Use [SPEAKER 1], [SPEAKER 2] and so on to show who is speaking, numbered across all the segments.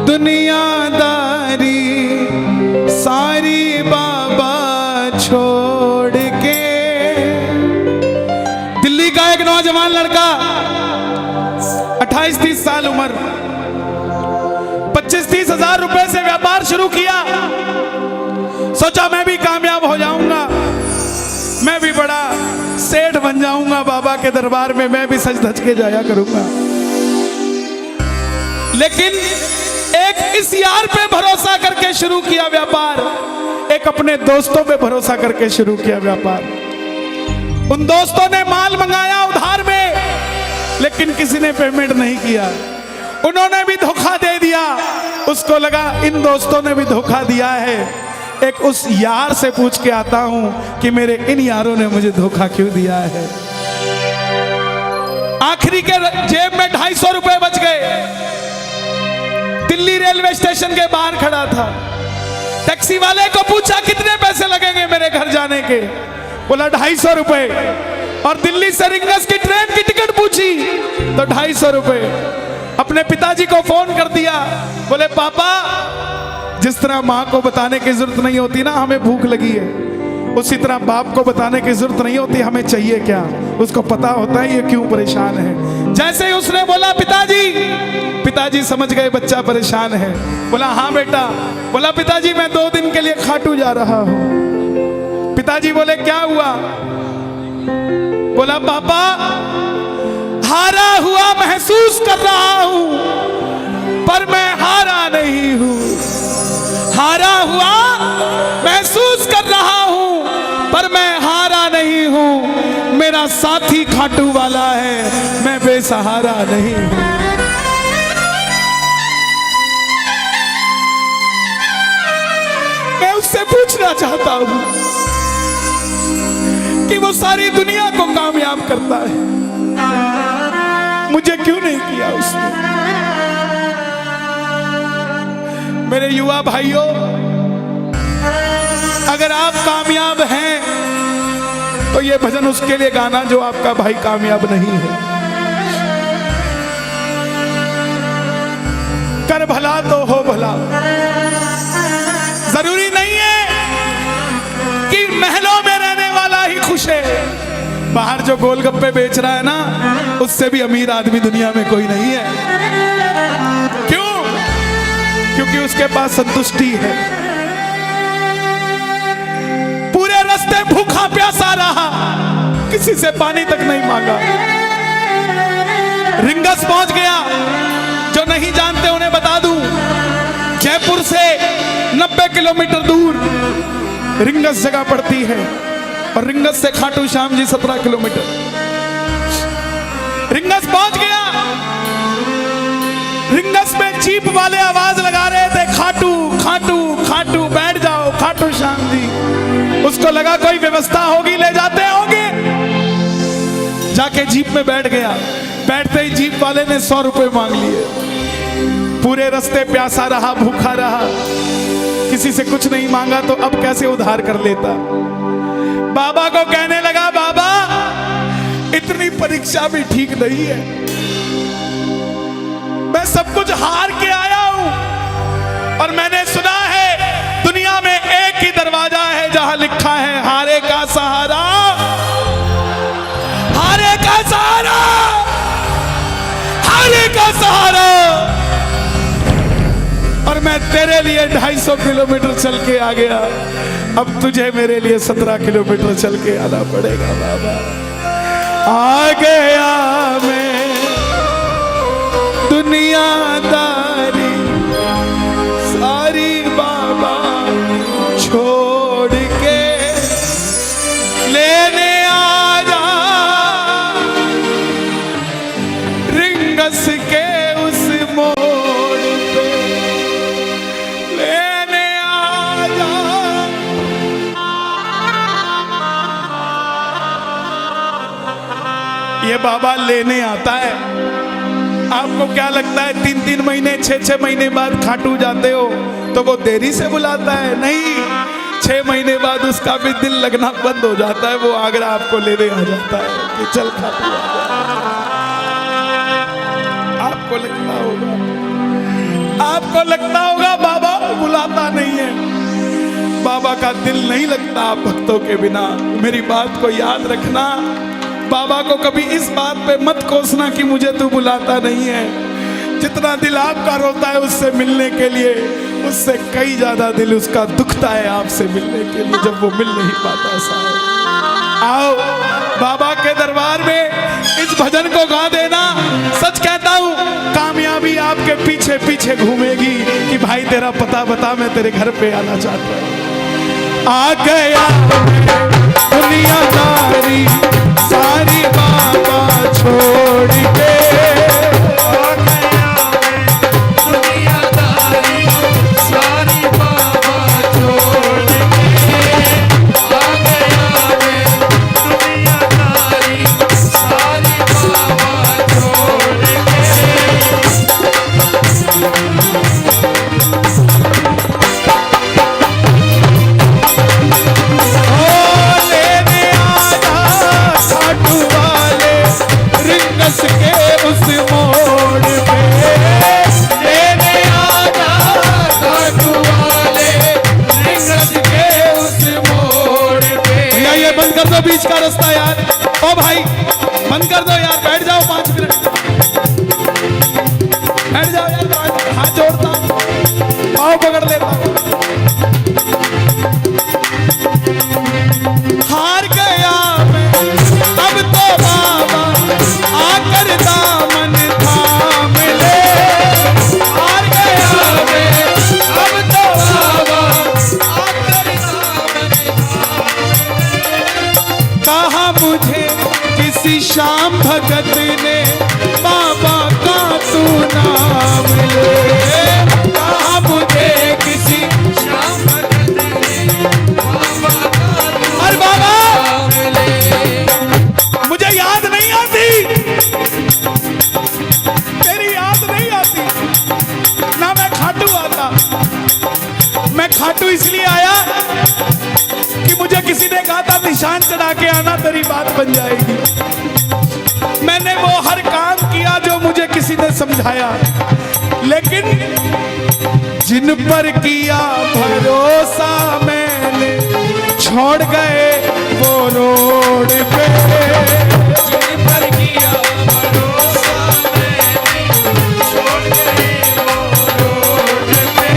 [SPEAKER 1] दुनियादारी सारी बाबा छोड़ के। दिल्ली का एक नौजवान लड़का 28-30 साल उम्र, 25-30 हजार रुपए से व्यापार शुरू किया। सोचा मैं भी कामयाब हो जाऊंगा, मैं भी बड़ा सेठ बन जाऊंगा, बाबा के दरबार में मैं भी सज धज के जाया करूंगा। लेकिन एक इस यार पे भरोसा करके शुरू किया व्यापार, एक अपने दोस्तों पे भरोसा करके शुरू किया व्यापार। उन दोस्तों ने माल मंगाया उधार में, लेकिन किसी ने पेमेंट नहीं किया। उन्होंने भी धोखा दे दिया। उसको लगा इन दोस्तों ने भी धोखा दिया है, एक उस यार से पूछ के आता हूं कि मेरे इन यारों ने मुझे धोखा क्यों दिया है। आखिरी के जेब में 250 रुपए बच गए। दिल्ली रेलवे स्टेशन के बाहर खड़ा था। टैक्सी वाले को पूछा कितने पैसे लगेंगे मेरे घर जाने के, बोला 250 रुपए। और दिल्ली से रिंगस की ट्रेन की टिकट पूछी तो 250 रुपए। अपने पिताजी को फोन कर दिया, बोले पापा, जिस तरह माँ को बताने की जरूरत नहीं होती ना हमें भूख लगी है, उसी तरह बाप को बताने की जरूरत नहीं होती हमें चाहिए क्या, उसको पता होता है ये क्यों परेशान है। जैसे ही उसने बोला पिताजी, पिताजी समझ गए बच्चा परेशान है। बोला हाँ बेटा। बोला पिताजी मैं 2 दिन के लिए खाटू जा रहा हूं। पिताजी बोले क्या हुआ? बोला पापा, हारा हुआ महसूस कर रहा हूं, पर मैं हारा नहीं हूं। हारा हुआ महसूस कर रहा हूं, पर मैं हारा नहीं हूं। मेरा साथी खाटू वाला है, मैं बेसहारा नहीं हूं। मैं उससे पूछना चाहता हूं कि वो सारी दुनिया को कामयाब करता है, मुझे क्यों नहीं किया उसने? मेरे युवा भाइयों, अगर आप कामयाब हैं तो ये भजन उसके लिए गाना जो आपका भाई कामयाब नहीं है। कर भला तो हो भला। जरूरी नहीं है कि महलों में रहने वाला ही खुश है। बाहर जो गोलगप्पे बेच रहा है ना, उससे भी अमीर आदमी दुनिया में कोई नहीं है। क्यों? क्योंकि उसके पास संतुष्टि है। पूरे रास्ते भूखा प्यासा रहा, किसी से पानी तक नहीं मांगा। रिंगस पहुंच गया। जो नहीं जानते उन्हें बता दूं, जयपुर से 90 किलोमीटर दूर रिंगस जगह पड़ती है, और रिंगस से खाटू श्याम जी 17 किलोमीटर। रिंगस पहुंच गया। रिंगस में जीप वाले आवाज लगा रहे थे, खाटू खाटू खाटू, बैठ जाओ खाटू श्याम जी। उसको लगा कोई व्यवस्था होगी, ले जाते होंगे। जाके जीप में बैठ गया। बैठते ही जीप वाले ने 100 रुपए मांग लिए। पूरे रास्ते प्यासा रहा, भूखा रहा, किसी से कुछ नहीं मांगा तो अब कैसे उधार कर लेता। बाबा को कहने लगा, बाबा इतनी परीक्षा भी ठीक नहीं है, मैं सब कुछ हार के आया हूं, और मैंने सुना है दुनिया में एक ही दरवाजा है जहां लिखा है हारे का सहारा, हारे का सहारा, हारे का सहारा। और मैं तेरे लिए 250 किलोमीटर चल के आ गया, अब तुझे मेरे लिए 17 किलोमीटर चल के आना पड़ेगा। बाबा आ गया मैं दुनियादारी सारी बाबा छोड़ के, लेने आ जा रिंगस के उस मोड़ पे, लेने आ जा। ये बाबा लेने आता है। आपको क्या लगता है 3-3 महीने 6-6 महीने बाद खाटू जाते हो तो वो देरी से बुलाता है? नहीं, 6 महीने बाद उसका भी दिल लगना बंद हो जाता है। वो आगरा आपको लेने आ जाता है कि चल खाटू आ जा। आपको लगता होगा आपको लगता होगा बाबा बुलाता नहीं है, बाबा का दिल नहीं लगता आप भक्तों के बिना। मेरी बात को याद रखना, बाबा को कभी इस बात पे मत कोसना कि मुझे तू बुलाता नहीं है। जितना दिल आपका रोता है उससे मिलने के लिए, उससे कई ज्यादा दिल उसका दुखता है आपसे मिलने के लिए, जब वो मिल नहीं पाता। साहब आओ बाबा के दरबार में इस भजन को गा देना। सच कहता हूँ कामयाबी आपके पीछे पीछे घूमेगी कि भाई तेरा पता बता, मैं तेरे घर पे आना चाहता हूँ। आ गया दुनियादारी सारी बाबा छोड़ के,
[SPEAKER 2] आ गया दुनियादारी सारी बाबा छोड़ के, आ गया दुनियादारी सारी बाबा छोड़
[SPEAKER 1] बीच का रास्ता यार, ओ भाई बंद कर दो यार, बैठ जाओ 5 मिनट, बैठ जाओ यार, हाथ जोड़ता पाँव पकड़ लेता। हार गया मैं अब तो बाबा आकर दामन थाम ले, हार गया मैं अब तो बाबा आकर कहा मुझे किसी श्याम भगत ने बाबा का तू नाम ले, कहा मुझे किसी
[SPEAKER 2] श्याम भगत ने बाबा का तू
[SPEAKER 1] अरे बाबा
[SPEAKER 2] नाम ले।
[SPEAKER 1] मुझे याद नहीं आती, तेरी याद नहीं आती ना, मैं खाटू आता। मैं खाटू इसलिए आया कि मुझे किसी ने कहा था निशान चढ़ा के आना, तेरी बात बन जाएगी। मैंने वो हर काम किया जो मुझे किसी ने समझाया, लेकिन जिन पर किया भरोसा मैंने छोड़ गए वो रोड पे,
[SPEAKER 2] जिन पर किया भरोसा मैंने छोड़ गए वो रोड पे,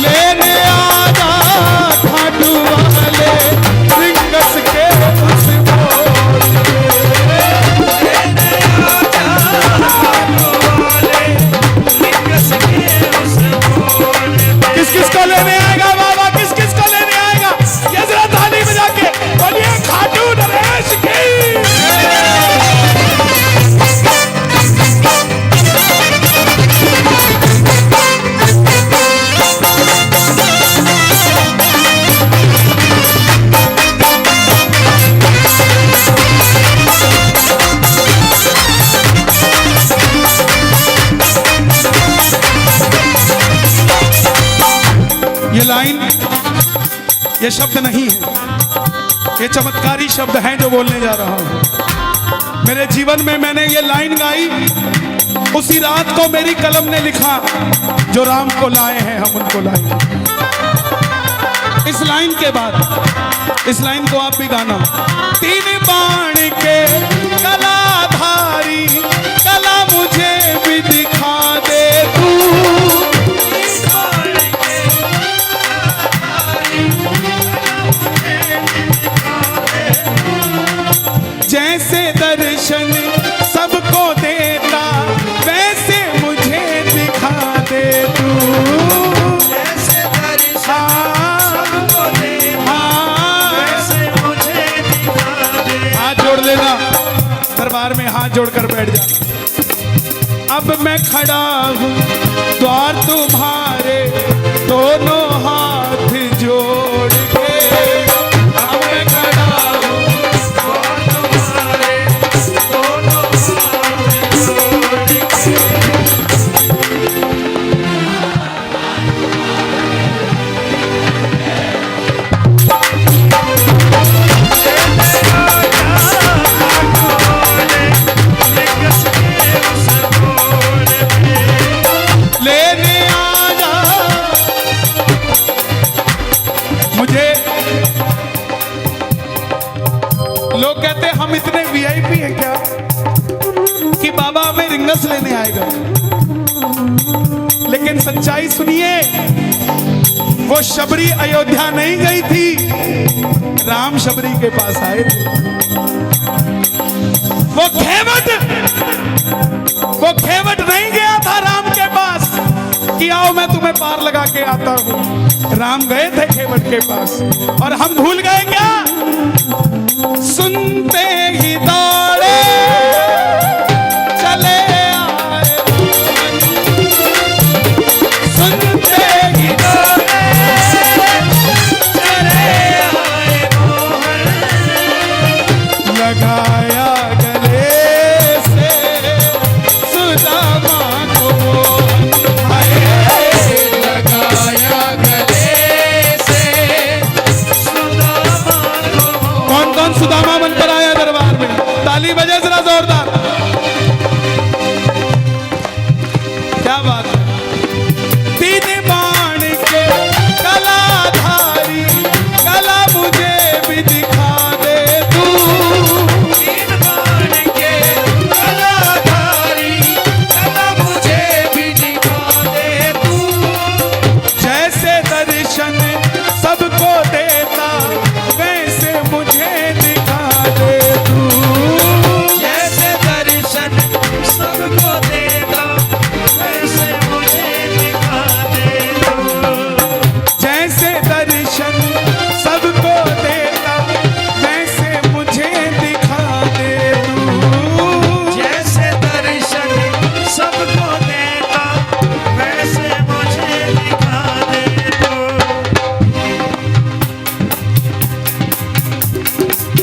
[SPEAKER 1] लेने आजा खाटू वाले रिंगस के उस मोड़ पे,
[SPEAKER 2] लेने आजा वाले लिंगस के उस मोड़ पे।
[SPEAKER 1] किस किस को लेने आएगा बाबा, किस किस को लेने आएगा, ये जरा ताली बजा के बोलिए खाटू नरेश की। ये लाइन, ये शब्द नहीं है, ये चमत्कारी शब्द हैं जो बोलने जा रहा हूं। मेरे जीवन में मैंने ये लाइन गाई उसी रात को मेरी कलम ने लिखा, जो राम को लाए हैं हम उनको लाए। इस लाइन के बाद, इस लाइन को आप भी गाना। 3 बाण के कलाधारी कला मुझे भी दिखा दे तू, जैसे दर्शन सबको देता वैसे मुझे दिखा दे तू,
[SPEAKER 2] जैसे दर्शन सबको देता वैसे मुझे दिखा दे।
[SPEAKER 1] हाथ जोड़ लेना, दरबार में हाथ जोड़कर बैठ जाना। अब मैं खड़ा हूँ द्वार तुम्हारे दोनों हाथ जोड़ के, अब मैं खड़ा हूँ
[SPEAKER 2] तुम्हारे दोनों हाथ जोड़ के।
[SPEAKER 1] लेने कि बाबा हमें रिंगस लेने आएगा, लेकिन सच्चाई सुनिए, वो शबरी अयोध्या नहीं गई थी, राम शबरी के पास आए थे। वो खेवट नहीं गया था राम के पास कि आओ मैं तुम्हें पार लगा के आता हूं। राम गए थे खेवट के पास, और हम भूल गए क्या? सुनते ही दौड़े चले आए, सुनते ही दौड़े चले आए, लगाया गले से सुदामा को,
[SPEAKER 2] लगाया गले से सुदामा को।
[SPEAKER 1] कौन कौन सुदामा बनकर आया दरबार में? ताली बजे जरा जोरदार। क्या बात है? तीन बाण के कलाधारी, कला मुझे भी दिखा दे तू।
[SPEAKER 2] तीन बाण के कलाधारी, कला मुझे भी दिखा दे तू।
[SPEAKER 1] जैसे दर्शन सबको देता, वैसे मुझे दिखा दे तू।
[SPEAKER 2] जैसे दर्शन सबको देता, वैसे मुझे दिखा दे तू।
[SPEAKER 1] जैसे दर्शन सबको देता, वैसे मुझे दिखा दे तू।
[SPEAKER 2] जैसे दर्शन सबको देता, वैसे मुझे दिखा दे तू।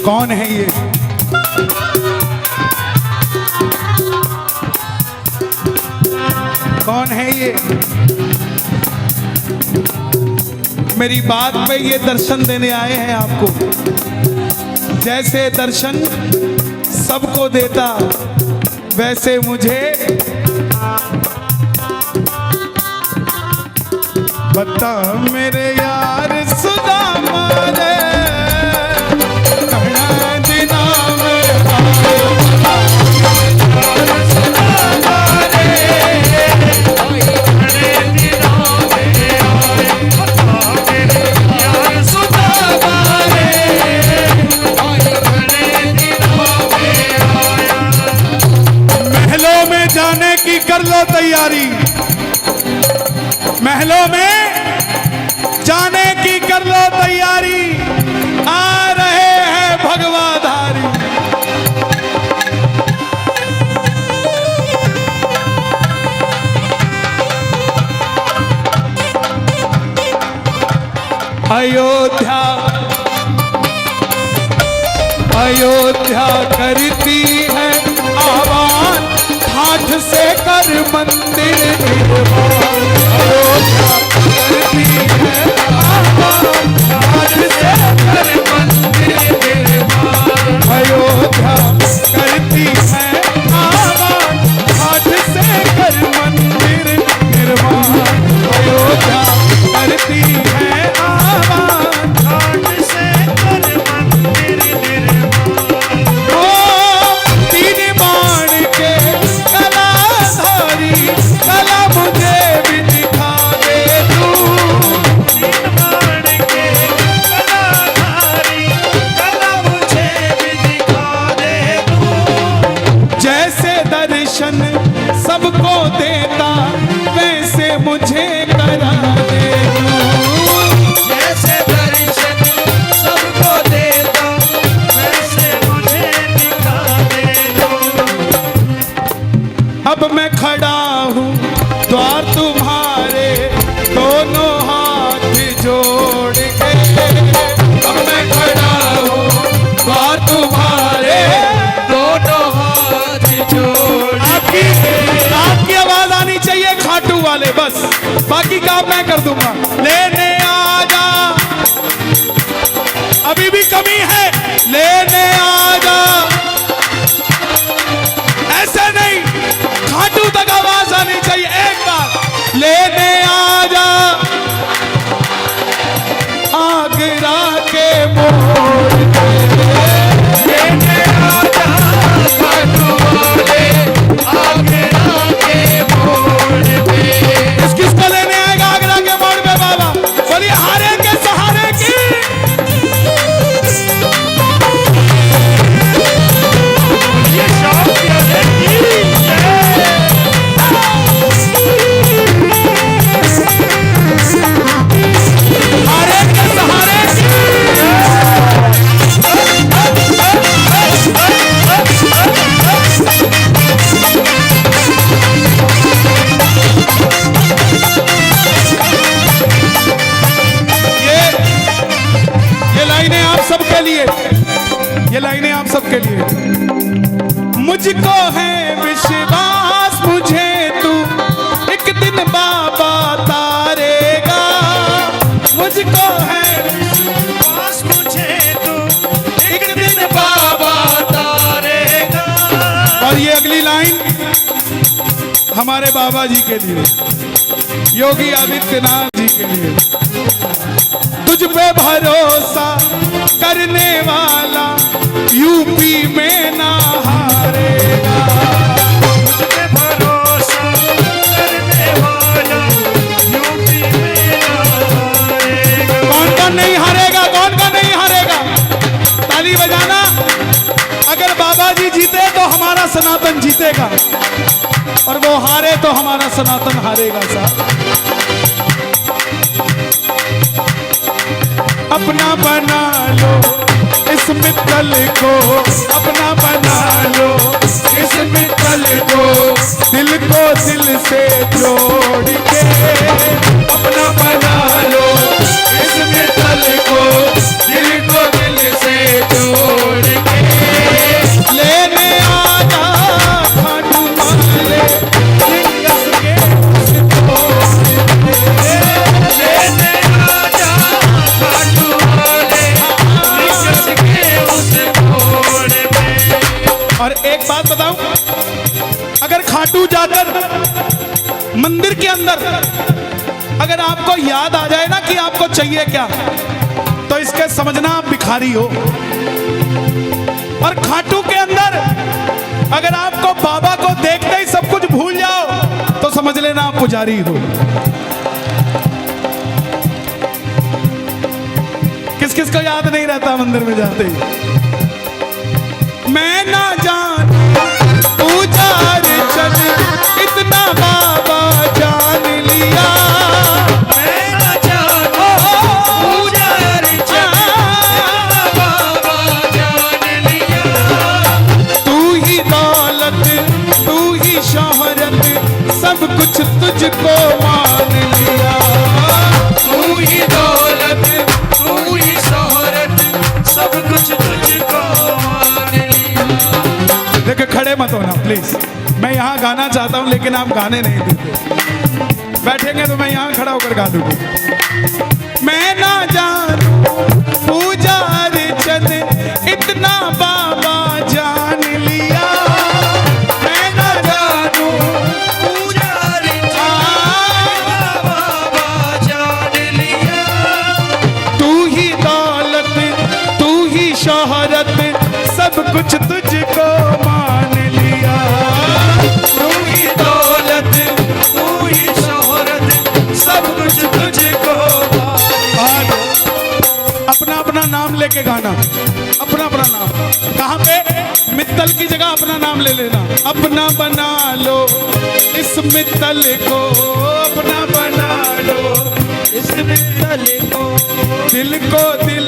[SPEAKER 1] कौन है ये? कौन है ये? मेरी बात पे ये दर्शन देने आए हैं आपको। जैसे दर्शन सबको देता, वैसे मुझे बता मेरे यार सुदामा रे, कहना दिना में महलों में जाने की कर लो तैयारी, महलों में जाने की कर लो तैयारी, आ रहे हैं भगवाधारी। अयोध्या अयोध्या करती है आह्वान, ठाठ से कर मंदिर निर्माण। अयोध्या करती है आह्वान, ठाठ से कर मंदिर निर्माण। अयोध्या करती है आह्वान, ठाठ से कर मंदिर निर्माण। अयोध्या करती है आह्वान,
[SPEAKER 2] ठाठ से कर मंदिर निर्माण।
[SPEAKER 1] ओ तीन बाण के कलाधारी, कला मुझे भी दिखा दे तू।
[SPEAKER 2] तीन बाण के कलाधारी, कला मुझे भी दिखा दे तू।
[SPEAKER 1] जैसे दर्शन सबको देता, वैसे मुझे करा दे तू।
[SPEAKER 2] जैसे दर्शन सबको देता, वैसे मुझे दिखा दे तू।
[SPEAKER 1] अब मैं खड़ा हूँ द्वार तुम्हारे, दोनों हाथ जोड़ के। अब मैं खड़ा हूँ द्वार तुम्हारे,
[SPEAKER 2] दोनों हाथ जोड़
[SPEAKER 1] आपकी आवाज आनी चाहिए खाटू वाले, बस बाकी काम मैं कर दूंगा। लेने आ जा, अभी भी कमी है, लेने आ जा। ऐसे नहीं, खाटू तक आवाज आनी चाहिए एक बार। लेने आ जा आगरा के मोड़ पे,
[SPEAKER 2] लेने आ जा खाटू वाले,
[SPEAKER 1] और ये अगली लाइन हमारे बाबा जी के लिए, योगी आदित्यनाथ जी के लिए। तुझ पे भरोसा करने वाला यूपी में ना हारेगा।
[SPEAKER 2] तुझ पे भरोसा करने वाला यूपी में ना हारेगा।
[SPEAKER 1] कौन कौन नहीं हारेगा, कौन कौन नहीं हारेगा? ताली बजाना। अगर बाबा जी जीते तो हमारा सनातन जीतेगा, और वो हारे तो हमारा सनातन हारेगा साहब। अपना बना लो इस मित्तल को, अपना बना लो इस मित्तल को, दिल को दिल से जोड़ के। अपना बना लो इस मित्तल को, दिल को दिल से जोड़ के। लेने आजा खाटू वाले लिंगस के
[SPEAKER 2] लेने आजा खाटू वाले लिंगस के उस मोड़ पे।
[SPEAKER 1] और एक बात बताऊं, अगर खाटू जाकर मंदिर के अंदर अगर आपको याद आ जाए ना कि आपको चाहिए क्या, तो इसके समझना आप भिखारी हो। और खाटू के अंदर अगर आपको बाबा को देखते ही सब कुछ भूल जाओ, तो समझ लेना आप पुजारी हो। किस किस को याद नहीं रहता मंदिर में जाते ही? मैं ना जान पूजा अर्चन इतना बाबा जान लिया।
[SPEAKER 2] मैं ना जानू पूजा अर्चन इतना बाबा जान लिया।
[SPEAKER 1] तू ही दौलत तू ही शोहरत सब कुछ तुझको मान लिया।
[SPEAKER 2] तू ही दौलत तू ही शोहरत सब कुछ तुझको मान लिया।
[SPEAKER 1] देखो खड़े मत होना प्लीज, मैं यहाँ गाना चाहता हूँ लेकिन आप गाने नहीं देते। बैठेंगे तो मैं यहाँ खड़ा होकर गा दूंगा। मैं ना जानू पूजा अर्चन इतना बाबा जान लिया। मैं ना जानू
[SPEAKER 2] पूजा अर्चन बाबा जान लिया।
[SPEAKER 1] तू ही दौलत तू ही शोहरत सब कुछ तुझको मान लिया।
[SPEAKER 2] तू ही दौलत तू ही शोहरत सब कुछ तुझको मान लिया।
[SPEAKER 1] अपना अपना नाम लेके गाना, अपना अपना नाम। कहाँ पे? मित्तल की जगह अपना नाम ले लेना। अपना बना लो इस मित्तल को, अपना बना लो
[SPEAKER 2] इस मित्तल को,
[SPEAKER 1] दिल को दिल